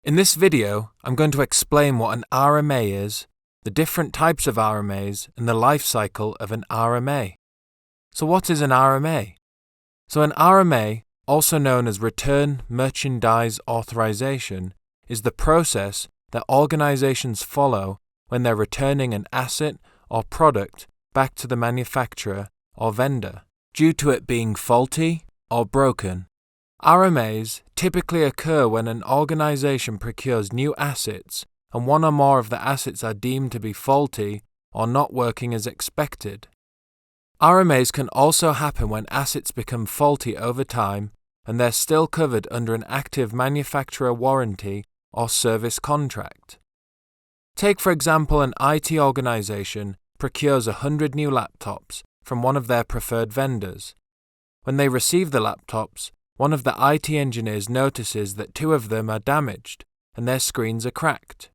In this video, I'm going to explain what an RMA is, the different types of RMAs, and the life cycle of an RMA. So what is an RMA? So an RMA, also known as Return Merchandise Authorization, is the process that organizations follow when they're returning an asset or product back to the manufacturer or vendor due to it being faulty or broken. RMAs typically occur when an organization procures new assets and one or more of the assets are deemed to be faulty or not working as expected. RMAs can also happen when assets become faulty over time and they're still covered under an active manufacturer warranty or service contract. Take, for example, an IT organization procures 100 new laptops from one of their preferred vendors. When they receive the laptops, one of the IT engineers notices that 2 of them are damaged and their screens are cracked.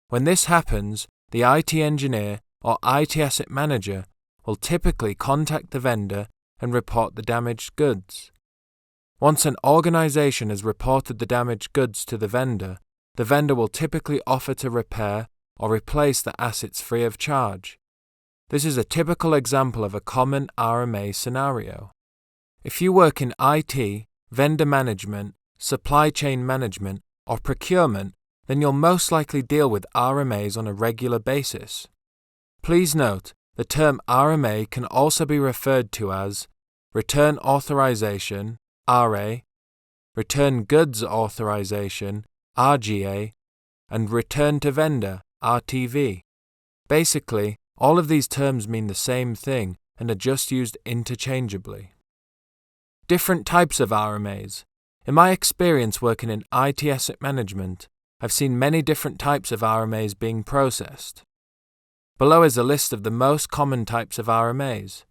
When this happens, the IT engineer or IT asset manager will typically contact the vendor and report the damaged goods. Once an organization has reported the damaged goods to the vendor will typically offer to repair or replace the assets free of charge. This is a typical example of a common RMA scenario. If you work in IT, vendor management, supply chain management, or procurement, then you'll most likely deal with RMAs on a regular basis. Please note, the term RMA can also be referred to as Return Authorization, RA, Return Goods Authorization, RGA, and Return to Vendor, RTV. Basically, all of these terms mean the same thing and are just used interchangeably. Different types of RMAs. In my experience working in IT asset management, I've seen many different types of RMAs being processed. Below is a list of the most common types of RMAs.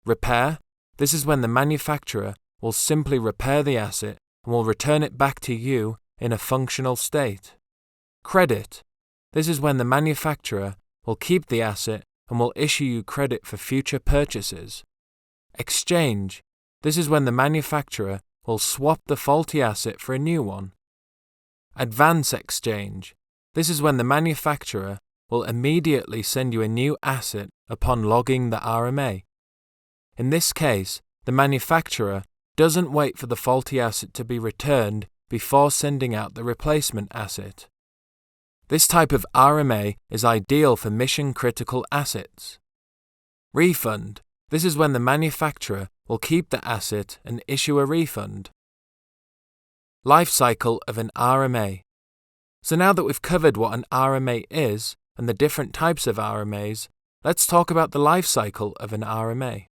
Repair. This is when the manufacturer will simply repair the asset and will return it back to you in a functional state. Credit. This is when the manufacturer will keep the asset and will issue you credit for future purchases. Exchange. This is when the manufacturer will swap the faulty asset for a new one. Advance exchange. This is when the manufacturer will immediately send you a new asset upon logging the RMA. In this case, the manufacturer doesn't wait for the faulty asset to be returned before sending out the replacement asset. This type of RMA is ideal for mission-critical assets. Refund. This is when the manufacturer will keep the asset and issue a refund. Lifecycle of an RMA. So now that we've covered what an RMA is and the different types of RMAs, let's talk about the lifecycle of an RMA.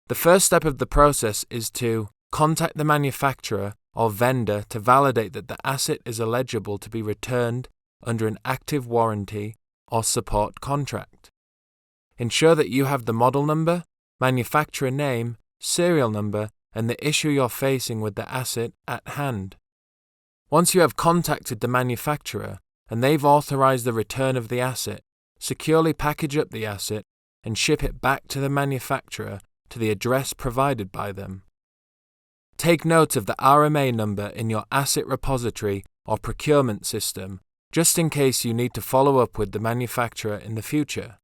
The first step of the process is to contact the manufacturer or vendor to validate that the asset is eligible to be returned under an active warranty or support contract. Ensure that you have the model number, manufacturer name, serial number, and the issue you're facing with the asset at hand. Once you have contacted the manufacturer and they've authorized the return of the asset, securely package up the asset and ship it back to the manufacturer to the address provided by them. Take note of the RMA number in your asset repository or procurement system, just in case you need to follow up with the manufacturer in the future.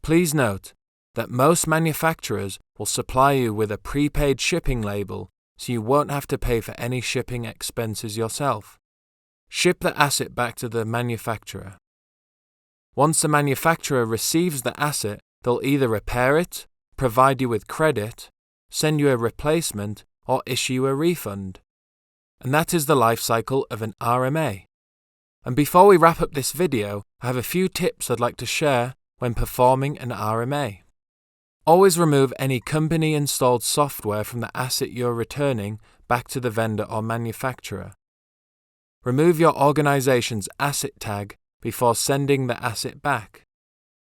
Please note that most manufacturers will supply you with a prepaid shipping label so you won't have to pay for any shipping expenses yourself. Ship the asset back to the manufacturer. Once the manufacturer receives the asset, they'll either repair it, provide you with credit, send you a replacement, or issue a refund. And that is the life cycle of an RMA. And before we wrap up this video, I have a few tips I'd like to share when performing an RMA. Always remove any company-installed software from the asset you're returning back to the vendor or manufacturer. Remove your organization's asset tag before sending the asset back.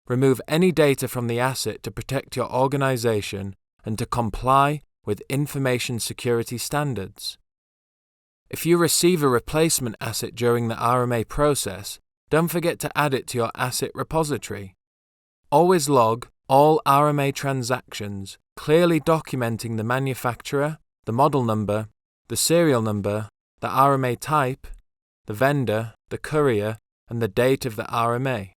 Remove any data from the asset to protect your organization and to comply with information security standards. If you receive a replacement asset during the RMA process, don't forget to add it to your asset repository. Always log all RMA transactions, clearly documenting the manufacturer, the model number, the serial number, the RMA type, the vendor, the courier, and the date of the RMA.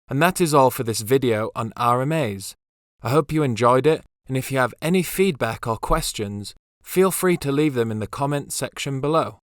And that is all for this video on RMAs. I hope you enjoyed it, and if you have any feedback or questions, feel free to leave them in the comments section below.